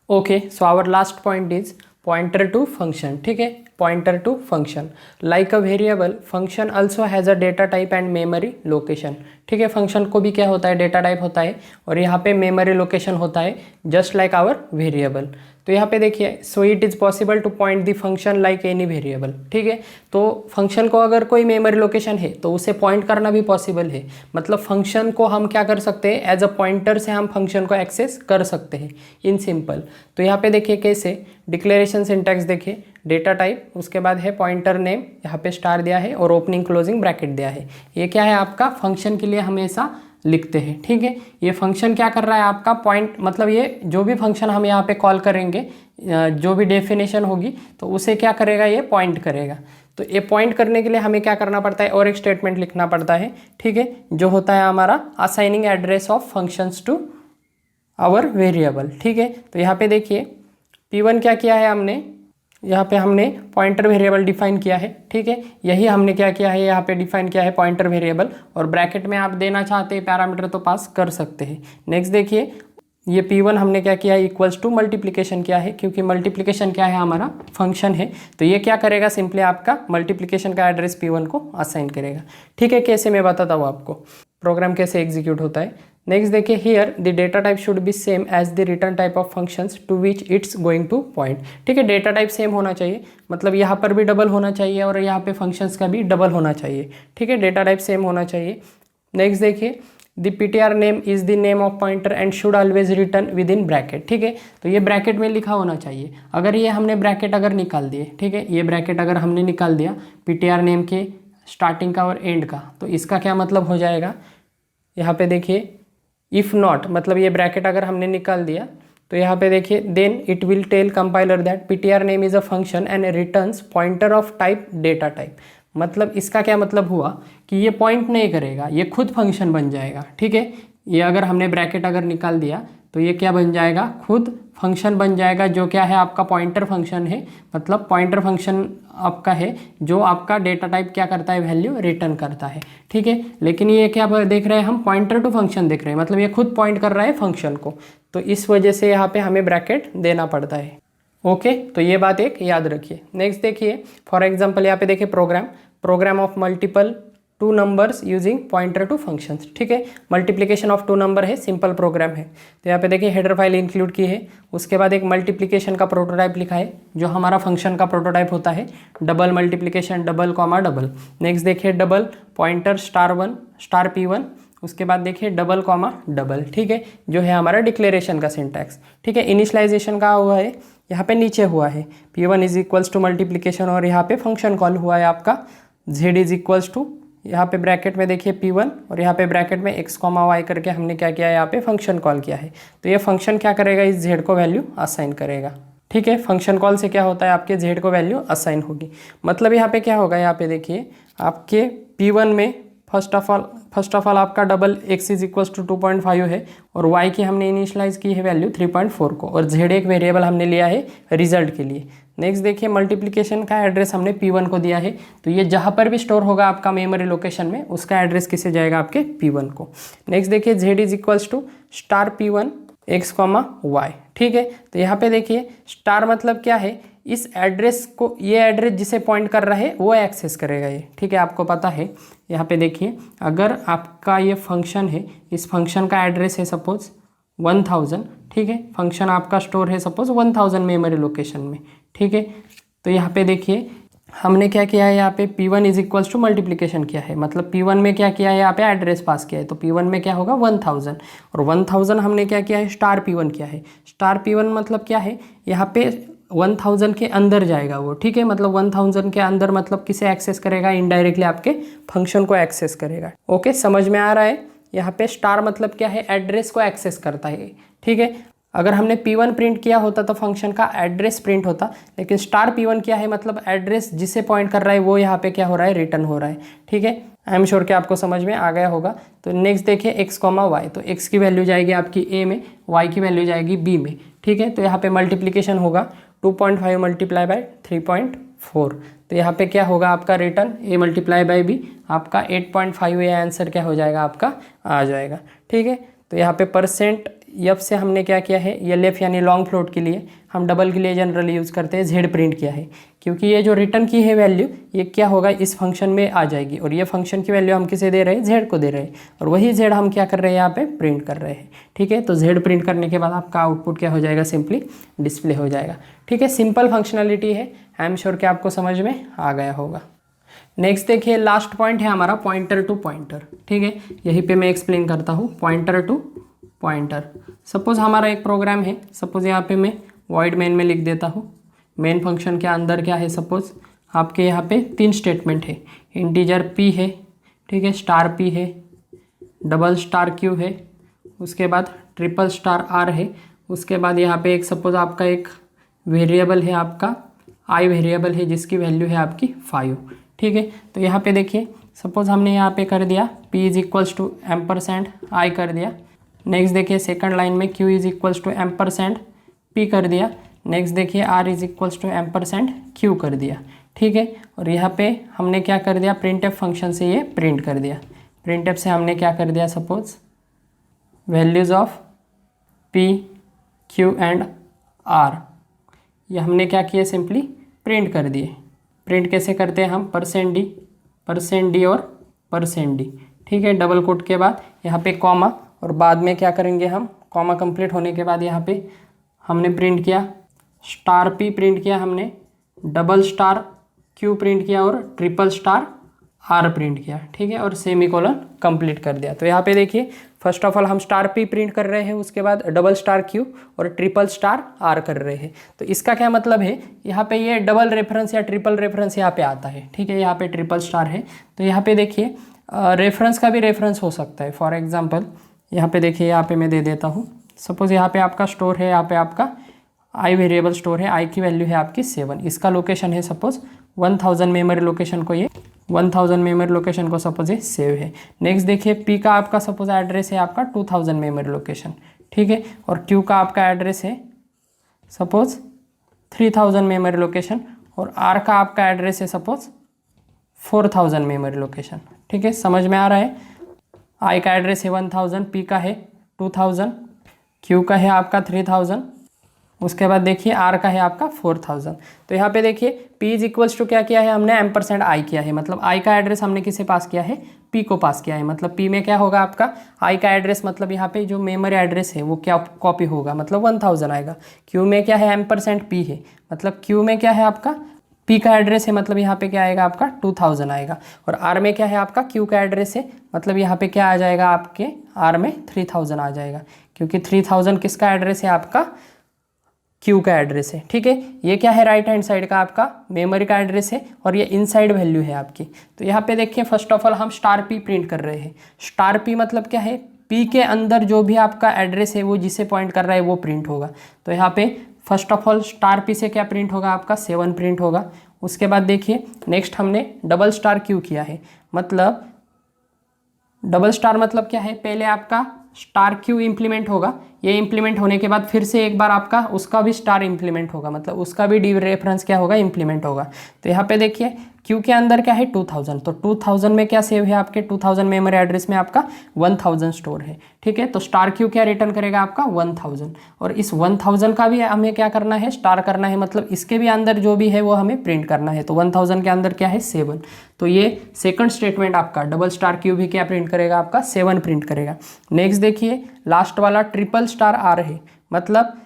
Okay so our last point is pointer to function, ठीक है। Pointer to function like a variable, function also has a data type and memory location, ठीक है। फंक्शन को भी क्या होता है, डेटा टाइप होता है और यहाँ पे मेमोरी लोकेशन होता है, जस्ट लाइक आवर वेरिएबल। तो यहाँ पे देखिए, so it is possible two point the function like any variable, ठीक है। तो फंक्शन को अगर कोई मेमोरी लोकेशन है तो उसे पॉइंट करना भी पॉसिबल है, मतलब फंक्शन को हम क्या कर सकते हैं, एज अ पॉइंटर से हम फंक्शन को एक्सेस कर सकते हैं इन सिंपल। तो यहाँ पे देखिए कैसे, डिक्लेरेशन सिंटैक्स देखिए, डेटा टाइप, उसके बाद है पॉइंटर नेम, यहाँ पे स्टार दिया है और ओपनिंग क्लोजिंग ब्रैकेट दिया है। ये क्या है आपका, फंक्शन के लिए हमेशा लिखते हैं, ठीक है। ये फंक्शन क्या कर रहा है आपका, पॉइंट, मतलब ये जो भी फंक्शन हम यहाँ पे कॉल करेंगे, जो भी डेफिनेशन होगी तो उसे क्या करेगा, ये पॉइंट करेगा। तो ये पॉइंट करने के लिए हमें क्या करना पड़ता है, और एक स्टेटमेंट लिखना पड़ता है, ठीक है, जो होता है हमारा assigning address of functions to our variable, ठीक है। तो यहाँ पे देखिए P1 क्या किया है हमने, यहाँ पे हमने पॉइंटर वेरिएबल डिफाइन किया है, ठीक है। यही हमने क्या किया है, यहाँ पे डिफाइन किया है पॉइंटर वेरिएबल, और ब्रैकेट में आप देना चाहते हैं पैरामीटर तो पास कर सकते हैं। नेक्स्ट देखिए, ये P1 हमने क्या किया है, इक्वल्स टू मल्टीप्लिकेशन किया है, क्योंकि मल्टीप्लिकेशन क्या है, हमारा फंक्शन है। तो ये क्या करेगा, सिंपली आपका मल्टीप्लिकेशन का एड्रेस P1 को असाइन करेगा, ठीक है। कैसे, मैं बताता हूँ आपको प्रोग्राम कैसे एग्जीक्यूट होता है। नेक्स्ट देखिए, here the data type should be same as the return type of functions to which it's going to point, ठीक है। डेटा टाइप सेम होना चाहिए, मतलब यहाँ पर भी डबल होना चाहिए और यहाँ पे फंक्शंस का भी डबल होना चाहिए, ठीक है। डेटा टाइप सेम होना चाहिए। नेक्स्ट देखिए, the ptr name is the name of pointer and should always return with in bracket, ठीक है। तो ये ब्रैकेट में लिखा होना चाहिए। अगर ये हमने ब्रैकेट अगर निकाल दिए, ठीक है, ये ब्रैकेट अगर हमने निकाल दिया ptr नेम के स्टार्टिंग का और एंड का, तो इसका क्या मतलब हो जाएगा, यहाँ पे देखिए, इफ़ नॉट, मतलब ये ब्रैकेट अगर हमने निकाल दिया तो यहाँ पे देखिए, then it will tell compiler that ptr name is a function and returns pointer of type data type. मतलब इसका क्या मतलब हुआ कि ये पॉइंट नहीं करेगा, ये खुद फंक्शन बन जाएगा, ठीक है। ये अगर हमने ब्रैकेट अगर निकाल दिया तो ये क्या बन जाएगा, खुद फंक्शन बन जाएगा जो क्या है आपका पॉइंटर फंक्शन है। मतलब पॉइंटर फंक्शन आपका है जो आपका डेटा टाइप क्या करता है, वैल्यू रिटर्न करता है। ठीक है, लेकिन ये क्या देख रहे हैं हम, पॉइंटर टू फंक्शन देख रहे हैं, मतलब ये खुद पॉइंट कर रहा है फंक्शन को, तो इस वजह से यहाँ पे हमें ब्रैकेट देना पड़ता है। ओके, तो ये बात एक याद रखिए। नेक्स्ट देखिए, फॉर एग्जाम्पल यहाँ पे देखिए program of multiple two numbers using pointer to functions. ठीक है, मल्टीप्लिकेशन ऑफ टू नंबर है, सिंपल प्रोग्राम है। तो यहाँ पे देखिए हेडर फाइल इंक्लूड की है, उसके बाद एक मल्टीप्लिकेशन का प्रोटोटाइप लिखा है जो हमारा फंक्शन का प्रोटोटाइप होता है, double multiplication double comma double. Next देखिए डबल पॉइंटर *1 *p1, उसके बाद देखिए डबल कॉमा डबल। ठीक है, जो है हमारा डिक्लेरेशन का सिंटैक्स। ठीक है, इनिशियलाइजेशन का हुआ है यहाँ पे नीचे हुआ है p1 is equals to multiplication, और यहाँ पे फंक्शन कॉल हुआ है आपका z इज इक्वल्स टू, यहाँ पे ब्रैकेट में देखिए p1 और यहाँ पे ब्रैकेट में x, y करके हमने क्या किया है, यहाँ पे फंक्शन कॉल किया है। तो ये फंक्शन क्या करेगा, इस z को वैल्यू असाइन करेगा। ठीक है, फंक्शन कॉल से क्या होता है, आपके z को वैल्यू असाइन होगी। मतलब यहाँ पे क्या होगा, यहाँ पे देखिए आपके p1 में फर्स्ट ऑफ ऑल आपका double x is equals to 2.5 है, और y की हमने इनिशियलाइज की है वैल्यू 3.4 को, और z एक वेरिएबल हमने लिया है रिजल्ट के लिए। नेक्स्ट देखिए मल्टीप्लिकेशन का एड्रेस हमने p1 को दिया है, तो ये जहाँ पर भी स्टोर होगा आपका मेमोरी लोकेशन में, उसका एड्रेस किसे जाएगा, आपके p1 को। नेक्स्ट देखिए z is equals to *p1 x, y। ठीक है, तो यहाँ पे देखिए स्टार मतलब क्या है, इस एड्रेस को, ये एड्रेस जिसे पॉइंट कर रहा है वो एक्सेस करेगा ये। ठीक है, आपको पता है, यहाँ पे देखिए अगर आपका ये फंक्शन है, इस फंक्शन का एड्रेस है सपोज 1000। ठीक है, फंक्शन आपका स्टोर है सपोज 1000 मेमोरी लोकेशन में। ठीक है, तो यहाँ पे देखिए हमने क्या किया है, यहाँ पे p1 is equals to multiplication किया है, मतलब p1 में क्या किया है, यहाँ पे एड्रेस पास किया है, तो p1 में क्या होगा 1000, और 1000 हमने क्या किया है, *p1 किया है। *p1 मतलब क्या है, यहाँ पे 1000 के अंदर जाएगा वो। ठीक है, मतलब 1000 के अंदर मतलब किसे एक्सेस करेगा, इनडायरेक्टली आपके फंक्शन को एक्सेस करेगा। ओके, समझ में आ रहा है। यहाँ पे स्टार मतलब क्या है, एड्रेस को एक्सेस करता है। ठीक है, अगर हमने p1 प्रिंट किया होता तो फंक्शन का एड्रेस प्रिंट होता, लेकिन *p1 क्या है, मतलब एड्रेस जिसे पॉइंट कर रहा है वो यहाँ पे क्या हो रहा है, रिटर्न हो रहा है। ठीक है, आई एम श्योर कि आपको समझ में आ गया होगा। तो नेक्स्ट देखिए x, y, तो x की वैल्यू जाएगी आपकी a में, y की वैल्यू जाएगी b में। ठीक है, तो यहाँ पे मल्टीप्लिकेशन होगा 2.5 मल्टीप्लाई बाय 3.4, तो यहाँ पे क्या होगा आपका return a multiply by b, आपका 8.5, ये आंसर क्या हो जाएगा, आपका आ जाएगा। ठीक है, तो यहाँ पे %f से हमने क्या किया है, LF यानी लॉन्ग फ्लोट के लिए, हम डबल के लिए जनरली यूज़ करते हैं z प्रिंट किया है, क्योंकि ये जो रिटर्न की है वैल्यू ये क्या होगा, इस फंक्शन में आ जाएगी, और ये फंक्शन की वैल्यू हम किसे दे रहे हैं, z को दे रहे हैं, और वही z हम क्या कर रहे हैं, यहाँ पे प्रिंट कर रहे हैं। ठीक है, तो z प्रिंट करने के बाद आपका आउटपुट क्या हो जाएगा, सिंपली डिस्प्ले हो जाएगा। ठीक है, सिंपल फंक्शनलिटी है, आई एम श्योर कि आपको समझ में आ गया होगा। नेक्स्ट देखिए लास्ट पॉइंट है हमारा पॉइंटर टू पॉइंटर। ठीक है, यहीं पे मैं एक्सप्लेन करता हूँ पॉइंटर टू पॉइंटर। सपोज हमारा एक प्रोग्राम है, सपोज यहाँ पे मैं वॉइड मेन में लिख देता हूँ। मेन फंक्शन के अंदर क्या है, सपोज आपके यहाँ पे 3 स्टेटमेंट है, इंटीजर p है, ठीक है, *p है, डबल *q है, उसके बाद ट्रिपल *r है, उसके बाद यहाँ पे एक सपोज आपका एक वेरिएबल है, आपका i वेरिएबल है जिसकी वैल्यू है आपकी 5। ठीक है, तो यहाँ पे देखिए सपोज हमने यहाँ पे कर दिया p is equals to %i कर दिया। नेक्स्ट देखिए सेकंड लाइन में q is equals to %p कर दिया। नेक्स्ट देखिए r is equals to %q कर दिया। ठीक है, और यहाँ पे हमने क्या कर दिया, printf फंक्शन से ये प्रिंट कर दिया। printf से हमने क्या कर दिया, suppose values of p, q and r, ये हमने क्या किया, सिंपली प्रिंट कर दिए। प्रिंट कैसे करते हैं हम, %d और %d। ठीक है, डबल कोट के बाद यहाँ पे कॉमा, और बाद में क्या करेंगे हम, कॉमा कंप्लीट होने के बाद यहाँ पे हमने प्रिंट किया *p प्रिंट किया हमने, डबल *q प्रिंट किया, और ट्रिपल *r प्रिंट किया। ठीक है, और सेमीकोलन कंप्लीट कर दिया। तो यहाँ पे देखिए फर्स्ट ऑफ ऑल हम *p प्रिंट कर रहे हैं, उसके बाद डबल *q और ट्रिपल *r कर रहे हैं। तो इसका क्या मतलब है, यहाँ पे ये डबल रेफरेंस या ट्रिपल रेफरेंस यहाँ पे आता है। ठीक है, यहाँ पे ट्रिपल स्टार है, तो यहाँ पे देखिए रेफरेंस का भी रेफरेंस हो सकता है। फॉर एग्जाम्पल यहाँ पे देखिए, यहाँ पे मैं दे देता हूँ, सपोज यहाँ पे आपका स्टोर है, यहाँ पे आपका i वेरिएबल स्टोर है, i की वैल्यू है आपकी 7, इसका लोकेशन है सपोज 1000 मेमोरी लोकेशन को, ये 1000 मेमोरी लोकेशन को सपोज ये सेव है। नेक्स्ट देखिए पी का आपका सपोज एड्रेस है आपका 2000 मेमोरी लोकेशन, ठीक है, और क्यू का आपका एड्रेस है सपोज 3000 मेमोरी लोकेशन, और आर का आपका एड्रेस है सपोज 4000 मेमोरी लोकेशन, ठीक है, समझ में आ रहा है। आई का एड्रेस है 1000, पी का है 2000, क्यू का है आपका 3000, उसके बाद देखिए आर का है आपका 4000। तो यहाँ पे देखिए पी इज इक्वल्स टू क्या किया है हमने, एम्परसेंड आई किया है, मतलब आई का एड्रेस हमने किसे पास किया है, पी को पास किया है, मतलब पी में क्या होगा आपका आई का एड्रेस, मतलब यहाँ पे जो मेमोरी एड्रेस है वो क्या कॉपी होगा, मतलब 1000 आएगा। क्यू में क्या है, एम्परसेंड पी है, मतलब क्यू में क्या है आपका पी का एड्रेस है, मतलब यहाँ पे क्या आएगा आपका 2000 आएगा। और आर में क्या है आपका क्यू का एड्रेस है, मतलब यहाँ पे क्या आ जाएगा आपके आर में 3000 आ जाएगा, क्योंकि 3000 किसका एड्रेस है आपका क्यू का एड्रेस है, ठीक है। ये क्या है राइट हैंड साइड का आपका मेमोरी का एड्रेस है, और ये इनसाइड वैल्यू है आपकी। तो यहाँ पे देखिए फर्स्ट ऑफ ऑल हम स्टार पी प्रिंट कर रहे हैं। स्टार पी मतलब क्या है, पी के अंदर जो भी आपका एड्रेस है वो जिसे पॉइंट कर रहा है वो प्रिंट होगा। तो यहाँ पे first of all star P से क्या प्रिंट होगा आपका 7 प्रिंट होगा। उसके बाद देखिए नेक्स्ट हमने डबल स्टार क्यू किया है, मतलब डबल स्टार मतलब क्या है, पहले आपका स्टार क्यू इंप्लीमेंट होगा, ये इंप्लीमेंट होने के बाद फिर से एक बार आपका उसका भी स्टार इंप्लीमेंट होगा, मतलब उसका भी डी रेफरेंस क्या होगा, इंप्लीमेंट होगा। तो यहाँ पे देखिए क्यू के अंदर क्या है 2000, तो 2000 में क्या सेव है आपके 2000 मेमोरी एड्रेस में आपका 1000 स्टोर है, ठीक है। तो स्टार क्यू क्या रिटर्न करेगा आपका 1000, और इस 1000 का भी हमें क्या करना है, स्टार करना है, मतलब इसके भी अंदर जो भी है वो हमें प्रिंट करना है। तो 1000 के अंदर क्या है 7, तो ये सेकंड स्टेटमेंट आपका डबल स्टार क्यू भी क्या प्रिंट करेगा आपका 7 प्रिंट करेगा। नेक्स्ट देखिए लास्ट वाला ट्रिपल स्टार आर है, मतलब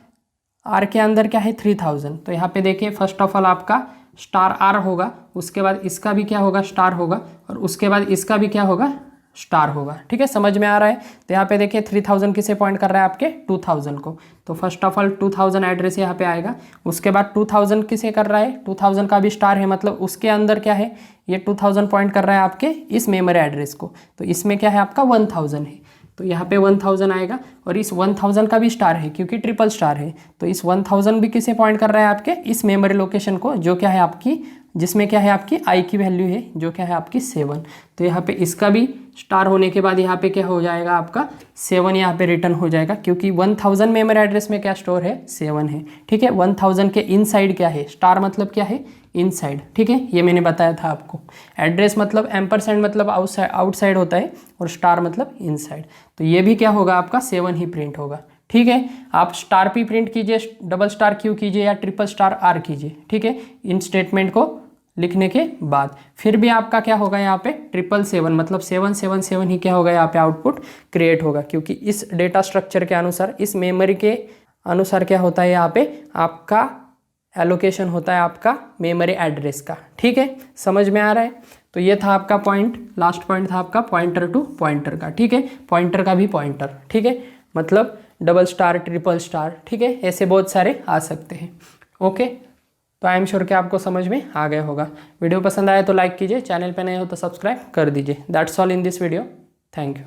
आर के अंदर क्या है 3000। तो यहाँ पे देखिए फर्स्ट ऑफ ऑल आपका स्टार आर होगा, उसके बाद इसका भी क्या होगा स्टार होगा, और उसके बाद इसका भी क्या होगा स्टार होगा, ठीक है, समझ में आ रहा है। तो यहाँ पे देखिए 3000 किसे पॉइंट कर रहा है आपके 2000 को, तो फर्स्ट ऑफ ऑल 2000 एड्रेस यहाँ पे आएगा। उसके बाद 2000 किसे कर रहा है, 2000 का भी स्टार है, मतलब उसके अंदर क्या है ये 2000 पॉइंट कर रहा है आपके इस मेमोरी एड्रेस को, तो इसमें क्या है आपका 1000 है, तो यहाँ पे 1000 आएगा। और इस 1000 का भी स्टार है क्योंकि ट्रिपल स्टार है, तो इस 1000 भी किसे पॉइंट कर रहा है आपके इस मेमोरी लोकेशन को, जो क्या है आपकी जिसमें क्या है आपकी आई की वैल्यू है जो क्या है आपकी 7। तो यहाँ पे इसका भी स्टार होने के बाद यहाँ पे क्या हो जाएगा आपका 7 यहाँ पे रिटर्न हो जाएगा, क्योंकि 1000 मेमोरी एड्रेस में क्या स्टोर है 7 है, ठीक है। 1000 के इनसाइड क्या है, स्टार मतलब क्या है इनसाइड, ठीक है, ये मैंने बताया था आपको। एड्रेस मतलब एम्परसेंड मतलब आउटसाइड होता है, और स्टार मतलब इनसाइड। तो ये भी क्या होगा आपका 7 ही प्रिंट होगा, ठीक है। आप स्टार पी प्रिंट कीजिए, डबल स्टार क्यू कीजिए, या ट्रिपल स्टार आर कीजिए, ठीक है। इन स्टेटमेंट को लिखने के बाद फिर भी आपका क्या होगा यहाँ पे 777, मतलब 777 ही क्या होगा यहाँ पे आउटपुट क्रिएट होगा, क्योंकि इस डेटा स्ट्रक्चर के अनुसार इस मेमोरी के अनुसार क्या होता है यहाँ पे आपका एलोकेशन होता है आपका मेमोरी एड्रेस का, ठीक है, समझ में आ रहा है। तो ये था आपका पॉइंट, लास्ट पॉइंट था आपका पॉइंटर टू पॉइंटर का, ठीक है, पॉइंटर का भी पॉइंटर, ठीक है, मतलब डबल स्टार ट्रिपल स्टार, ठीक है, ऐसे बहुत सारे आ सकते हैं। ओके, तो आई एम श्योर कि आपको समझ में आ गया होगा। वीडियो पसंद आया तो लाइक कीजिए, चैनल पे नए हो तो सब्सक्राइब कर दीजिए। That's all in this video, thank you.